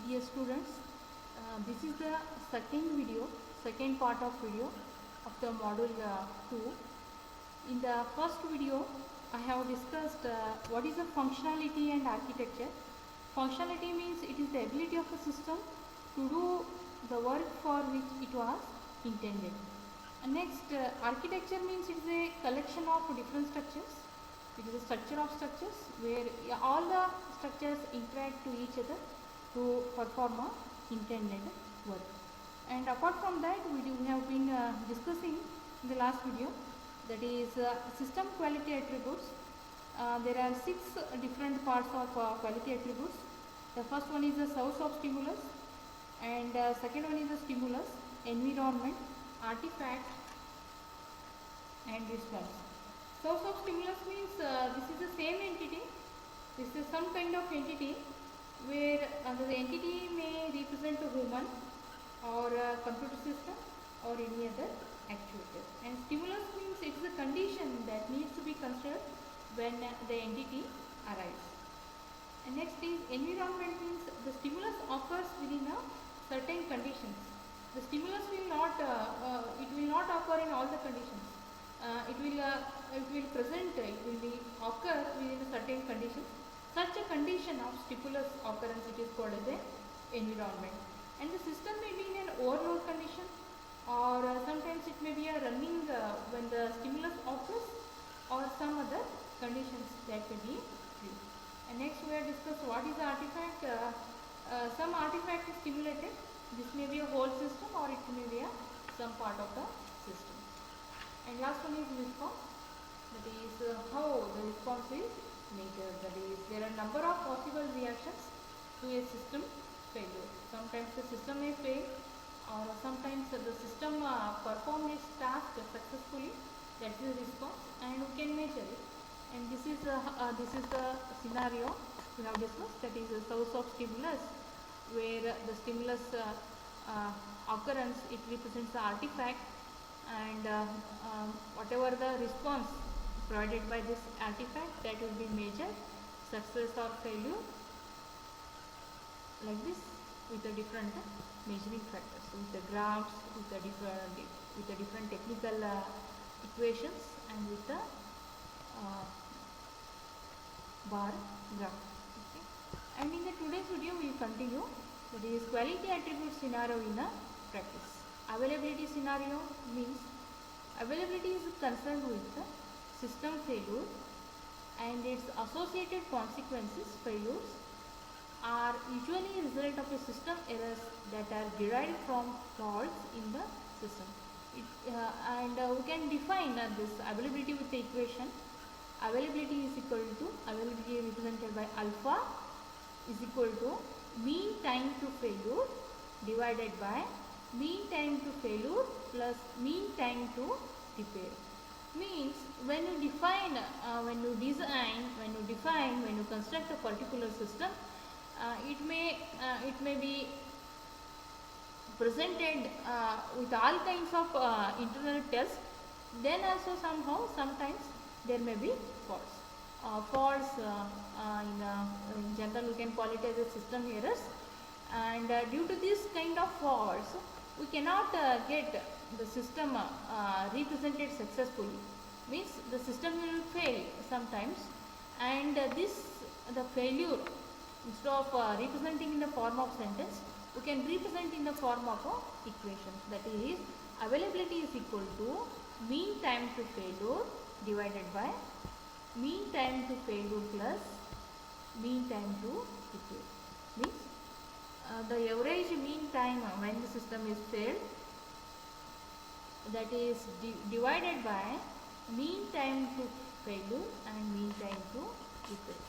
Dear students, this is the second part of video of the module 2. In the first video, I have discussed what is the functionality and architecture. Functionality means it is the ability of a system to do the work for which it was intended. And next, architecture means it is a collection of different structures. It is a structure of structures where all the structures interact to each other to perform a intended work. And apart from that, we have been discussing in the last video, that is system quality attributes. There are 6 different parts of quality attributes. The first one is the source of stimulus, and second one is the stimulus, environment, artifact, and response. Source of stimulus means this is the same entity. This is some kind of entity where the entity may represent a human or a computer system or any other actuator. And stimulus means it is a condition that needs to be considered when the entity arrives. And next is environment means the stimulus occurs within a certain conditions. The stimulus will not occur in all the conditions. It will occur within a certain conditions. Such a condition of stimulus occurrence, it is called as an environment. And the system may be in an overload condition, or sometimes it may be a running when the stimulus occurs, or some other conditions that may be free. And next we have discussed what is the artifact. Some artifact is stimulated. This may be a whole system, or it may be some part of the system. And last one is response. That is how the response is measured. That is, there are number of possible reactions to a system failure. Sometimes the system may fail, or sometimes the system perform its task successfully. That is the response, and we can measure it. And this is the scenario we have discussed. That is the source of stimulus, where the stimulus occurrence, it represents the artifact, and whatever the response provided by this artifact, that will be measured, success or failure, like this, with the different measuring factors, with the graphs, with the different technical equations, and with the bar graph. Okay. And in the today's video, we will continue. That is quality attribute scenario in a practice. Availability scenario means availability is concerned with the system failure and its associated consequences. Failures are usually a result of a system errors that are derived from faults in the system. We can define this availability with the equation. Availability is equal to, availability represented by alpha is equal to mean time to failure divided by mean time to failure plus mean time to repair. Means when you define, when you construct a particular system, it may be presented with all kinds of internal tests. Then also sometimes there may be faults. In general we can call it as a system errors. And due to this kind of faults, we cannot get the system represented successfully. Means the system will fail sometimes, and the failure, instead of representing in the form of sentence, we can represent in the form of equations. That is, availability is equal to mean time to failure divided by mean time to failure plus mean time to repair. Means the average mean time when the system is failed, that is divided by mean time to failure and mean time to repair.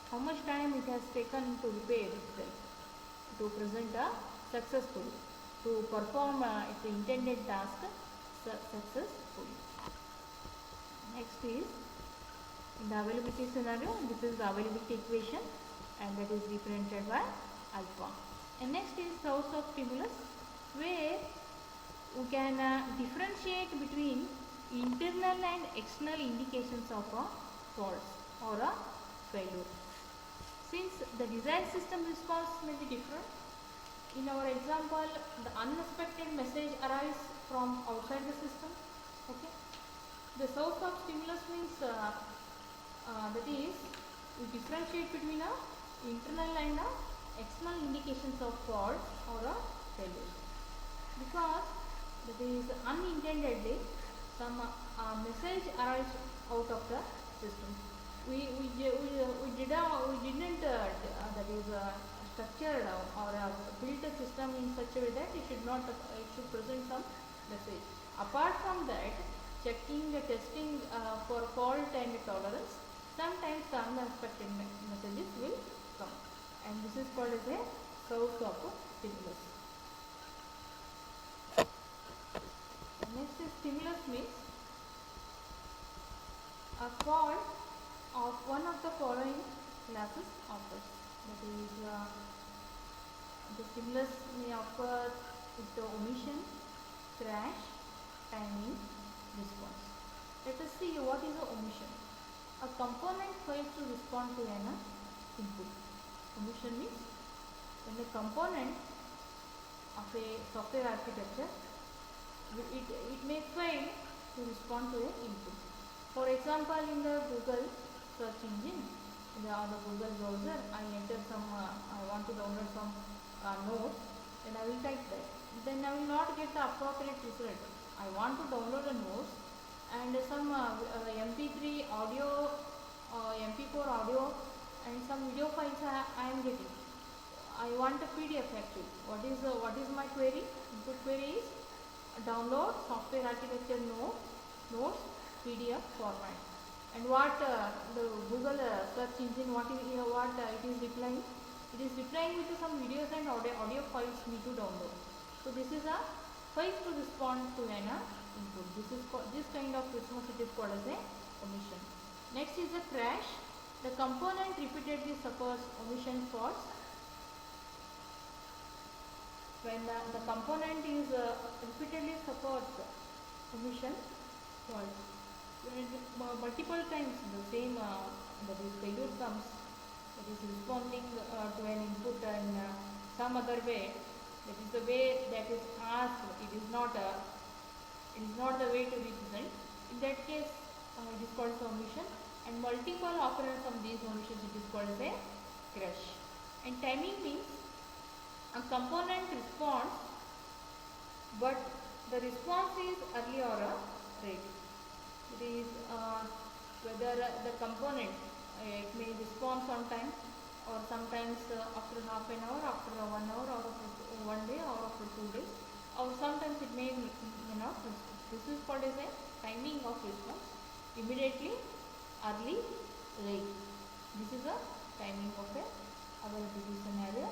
How much time it has taken to repair itself, to present a successfully, to perform its intended task successfully. Next is in the availability scenario, this is the availability equation, and that is represented by alpha. And next is source of stimulus, where we can differentiate between internal and external indications of a fault or a failure. Since the desired system response may be different, In our example, the unexpected message arrives from outside the system. Okay. The source of stimulus means that is, we differentiate between a internal and a external indications of fault or a failure, because that is unintendedly some message arrives out of the system. We didn't that is structured or built a system in such a way that it should not it should present some message. Apart from that, checking the testing for fault and tolerance, sometimes the unexpected messages will come, and this is called as a source of stimulus. Next is stimulus means a fault of one of the following classes occurs. That is, the stimulus may occur with the omission, crash, timing, response. Let us see what is the omission. A component fails to respond to an input. Omission means when a component of a software architecture, it may fail to respond to an input. For example, in the Google search engine, on the Google browser, I enter some, I want to download some notes, then I will type that. Then I will not get the appropriate result. I want to download a notes and some MP3 audio, MP4 audio, and some video files I am getting. I want a PDF actually. What is my query? Input query is download software architecture notes PDF format. And what the Google search engine, what it is replying? It is replying with some videos and audio files need to download. So this is a fails to respond to an input. This kind of response it is called as a omission. Next is a crash. The component repeatedly suffers omission faults. When the component is repeatedly suffers omission faults, multiple times the same that is failure comes, that is responding to an input in some other way, that is the way that is asked, it is not the way to represent. In that case, it is called as omission, and multiple occurrence of these omissions, it is called as a crash. And timing means a component responds, but the response is early or late. It is whether the component it may respond sometime, or sometimes after half an hour, after 1 hour, or after 1 day, or after 2 days, or sometimes it may not respond. This is called as a timing of response: immediately, early, late. This is a timing of a availability scenario.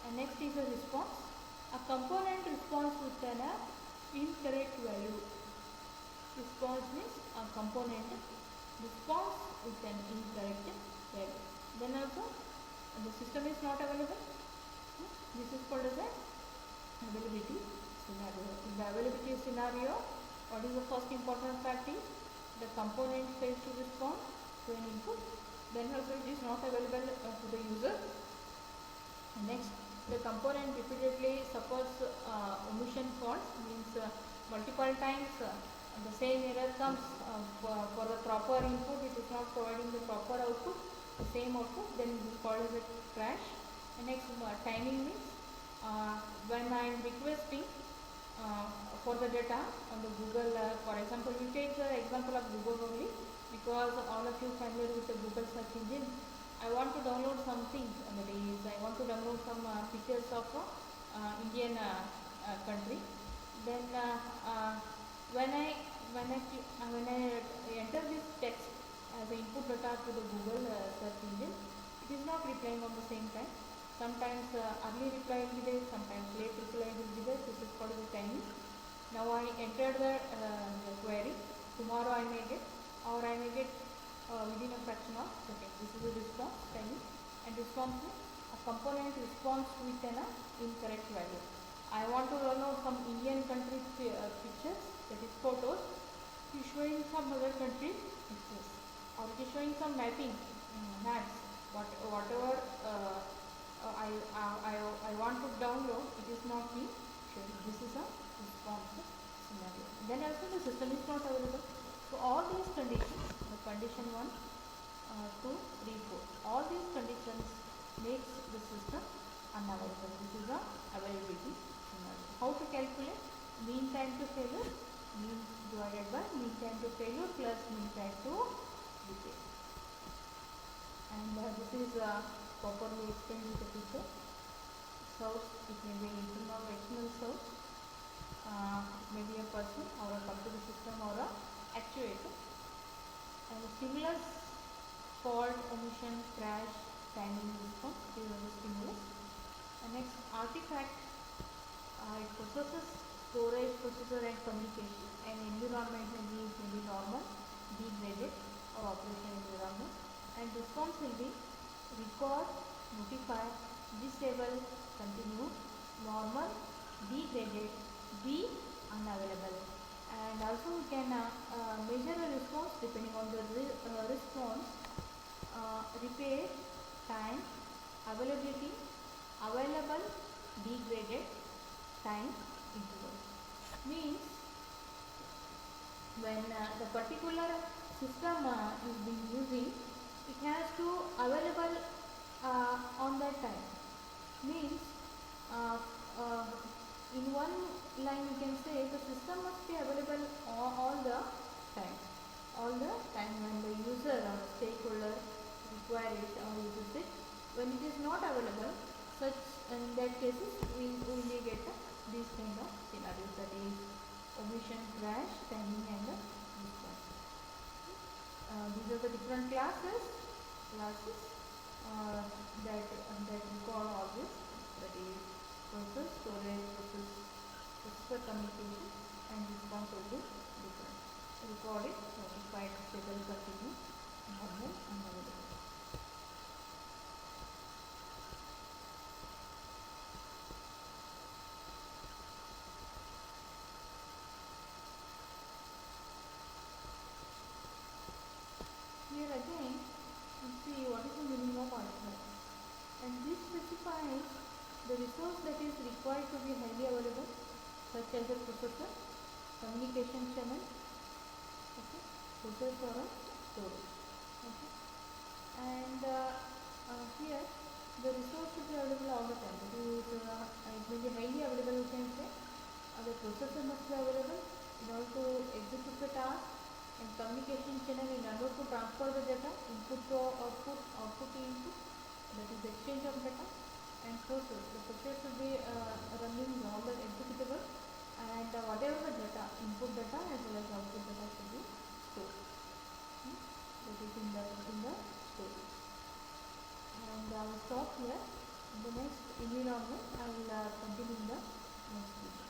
And next is a response. A component responds with an incorrect value. Response means a component responds with an incorrect value. Then also the system is not available. This is called as a availability scenario. In the availability scenario, what is the first important fact is the component fails to respond to an input. Then also it is not available to the user. Next, the component repeatedly suffers omission faults, means multiple times the same error comes for the proper input, it is not providing the proper output, the same output, then it is called as a crash. And next, timing means when I am requesting for the data on the Google, for example, we take the example of Google only, because all of you familiar with the Google search engine. I want to download something, that is, I want to download some pictures of Indian country. Then when I enter this text as an input data to the Google search engine, it is not replying on the same time. Sometimes early reply will be there, sometimes late reply will be there. This is called the timing. Now I entered the query. Tomorrow I may get, or I may get within a fraction of second. This is the response timing. And response means a component responds with an incorrect value. I want to download some Indian country pictures, that is photos. It is showing some other country pictures, or it is showing some mapping maps. Whatever I I want to download, it is not being shown. This is a responsive scenario. Then also the system is not available. So all these conditions, the condition 1, 2, 3, 4, all these conditions makes the system unavailable. This is the availability scenario. How to calculate? Mean time to failure, mean divided by mean time to failure plus mean time to repair. And this is properly explained with the picture. Source, it may be internal or external source, maybe a person or a computer system or a actuator. And the stimulus, fault, omission, crash, timing response, these are the stimulus. And next, artifact, it processes storage, processor and communication, and environment may be normal, degraded or operation environment. And response will be record, notify, disable, continue, normal, degraded, be unavailable. And also we can measure a response depending on the response, repair, time, availability, available, degraded, time, interval. Means when the particular system is being using, it has to available on that time. Means in one line we can say the system must be available all the time. All the time when the user or stakeholder require it or uses it. When it is not available, such in that cases we may get these kind of scenarios, that is omission, crash, timing and response. These are the different classes that record all this, that is process, storage, processor communication and response will be different. Record it, notify, disable, continue, normal, unavailable. Here again, you see what is the meaning of artifact, and this specifies the resource that is required to be highly available, such as a processor, communication channel, okay, processor or storage. Okay. And here the resource should be available all the time. It may be highly available, you can say. The processor must be available in order to execute the task, and communication channel in order to transfer the data, input to output, output to input, that is exchange of data. And process, the process should be running normal executable, and whatever the data, input data as well as output data should be stored. That is in the storage. And I will stop here. In the next environment, I will continue in the next video.